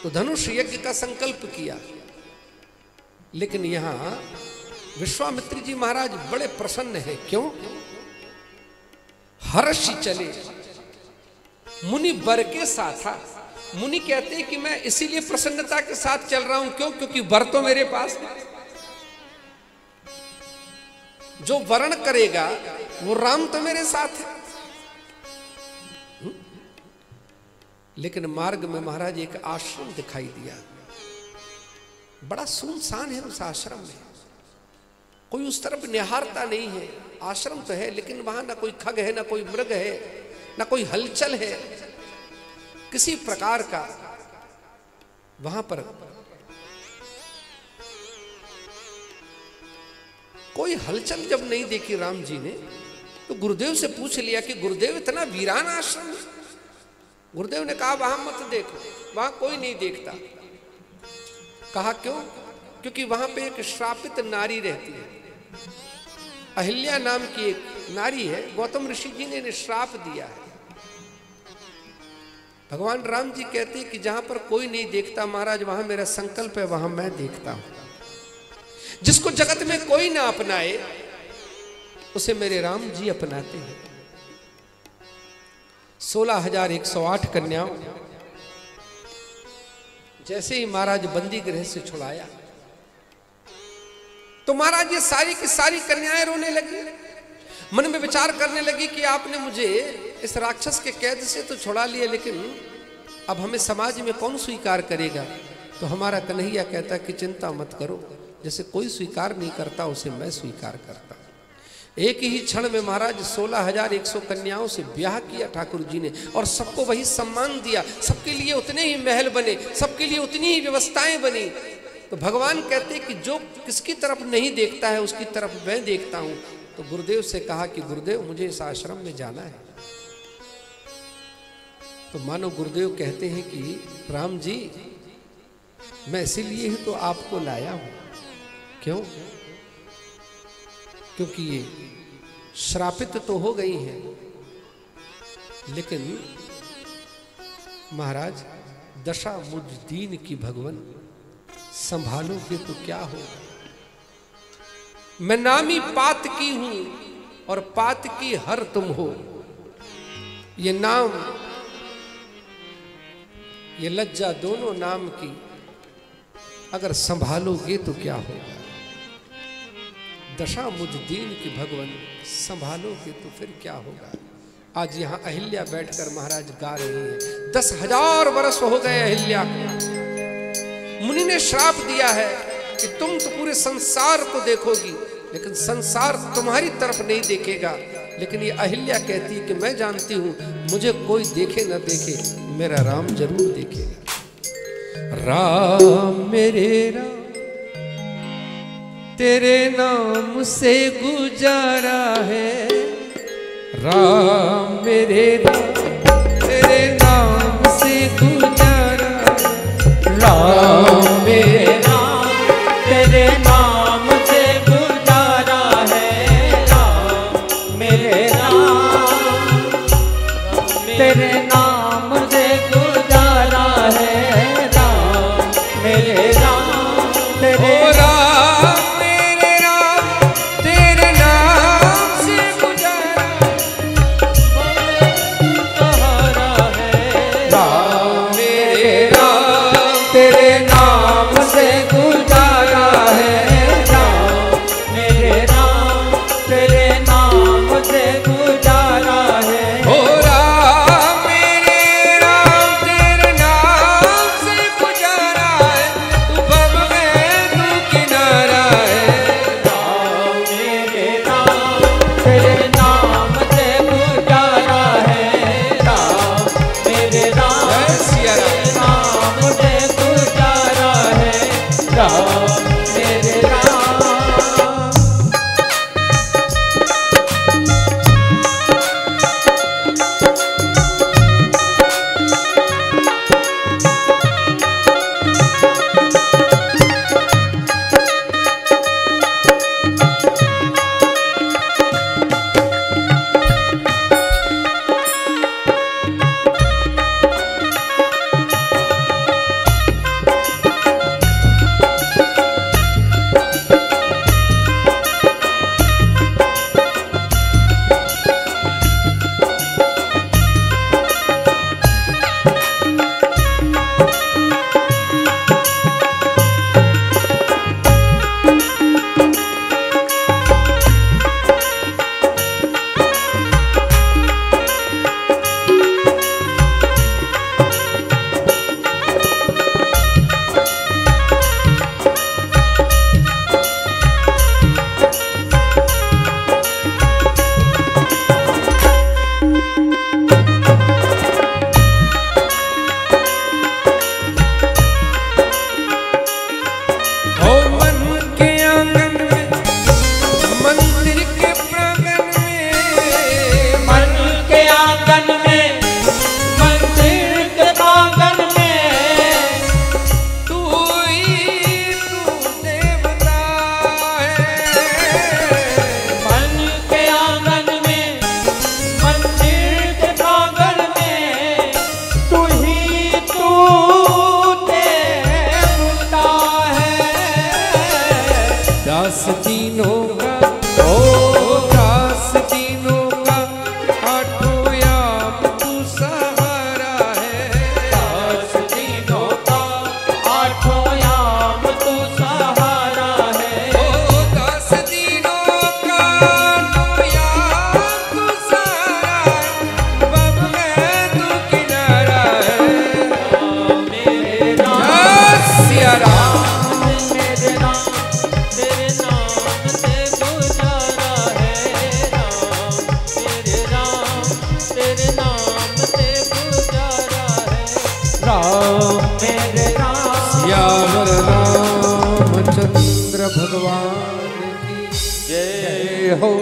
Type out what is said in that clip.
तो धनुष यज्ञ का संकल्प किया। लेकिन यहां विश्वामित्र जी महाराज बड़े प्रसन्न हैं। क्यों? हर्षि चले मुनि वर के साथ। मुनि कहते हैं कि मैं इसीलिए प्रसन्नता के साथ चल रहा हूं। क्यों? क्योंकि वर तो मेरे पास है। जो वर्ण करेगा वो राम तो मेरे साथ है। लेकिन मार्ग में महाराज एक आश्रम दिखाई दिया, बड़ा सुनसान है। उस आश्रम में कोई उस तरफ निहारता नहीं है। आश्रम तो है लेकिन वहां ना कोई खग है, ना कोई मृग है, ना कोई हलचल है किसी प्रकार का। वहां पर कोई हलचल जब नहीं देखी राम जी ने, तो गुरुदेव से पूछ लिया कि गुरुदेव इतना वीरान आश्रम है। गुरुदेव ने कहा वहां मत देखो, वहां कोई नहीं देखता। कहा क्यों? क्योंकि वहां पे एक श्रापित नारी रहती है। अहिल्या नाम की एक नारी है, गौतम ऋषि जी ने श्राप दिया है। भगवान राम जी कहते हैं कि जहां पर कोई नहीं देखता महाराज, वहां मेरा संकल्प है, वहां मैं देखता हूं। जिसको जगत में कोई ना अपनाए उसे मेरे राम जी अपनाते हैं। 16,108 कन्याओं जैसे ही महाराज बंदी गृह से छुड़ाया तो महाराज ये सारी की सारी कन्याएं रोने लगी। मन में विचार करने लगी कि आपने मुझे इस राक्षस के कैद से तो छुड़ा लिया, लेकिन अब हमें समाज में कौन स्वीकार करेगा? तो हमारा कन्हैया कहता कि चिंता मत करो, जैसे कोई स्वीकार नहीं करता उसे मैं स्वीकार करता। एक ही क्षण में महाराज 16,100 कन्याओं से ब्याह किया ठाकुर जी ने, और सबको वही सम्मान दिया। सबके लिए उतने ही महल बने, सबके लिए उतनी ही व्यवस्थाएं बनी। तो भगवान कहते हैं कि जो किसकी तरफ नहीं देखता है उसकी तरफ मैं देखता हूं। तो गुरुदेव से कहा कि गुरुदेव मुझे इस आश्रम में जाना है। तो मानो गुरुदेव कहते हैं कि राम जी मैं इसीलिए ही तो आपको लाया हूं। क्यों? क्योंकि ये श्रापित तो हो गई हैं, लेकिन महाराज दशा मुझ दीन की भगवन, संभालोगे तो क्या होगा। मैं नामी पात की हूं और पात की हर तुम हो। ये नाम ये लज्जा दोनों नाम की अगर संभालोगे तो क्या होगा। दशा मुझ दीन की भगवन, संभालोगे तो फिर क्या होगा। आज यहां अहिल्या बैठकर महाराज गा रही है। 10,000 वर्ष हो गए अहिल्या को। मुनि ने श्राप दिया है कि तुम तो पूरे संसार को देखोगी, लेकिन संसार तुम्हारी तरफ नहीं देखेगा। लेकिन ये अहिल्या कहती है कि मैं जानती हूं मुझे कोई देखे ना देखे, मेरा राम जरूर देखेगा। राम मेरे राम तेरे नाम से गुजारा है। राम मेरे राम तेरे नाम से गुजारा। राम मेरे राम तेरे नाम से गुजारा है। राम मेरे राम तेरे नाम से गुजारा है। राम मेरे राम तेरे दास दीनों का, ओ दास दीनों का आठों याम तू सहारा है। दास दीनों का आठों याम तू सहारा है। ओ दास दीनों का आठों याम तू सहारा है, बब में तू किनारा है। मेरे राम सिया राम मेरे राम तेरे नाम से गुजारा है। राम मेरे राम तेरे नाम से गुजारा है। राम मेरे राम श्यामल रामचंद्र भगवान की जय जय हो।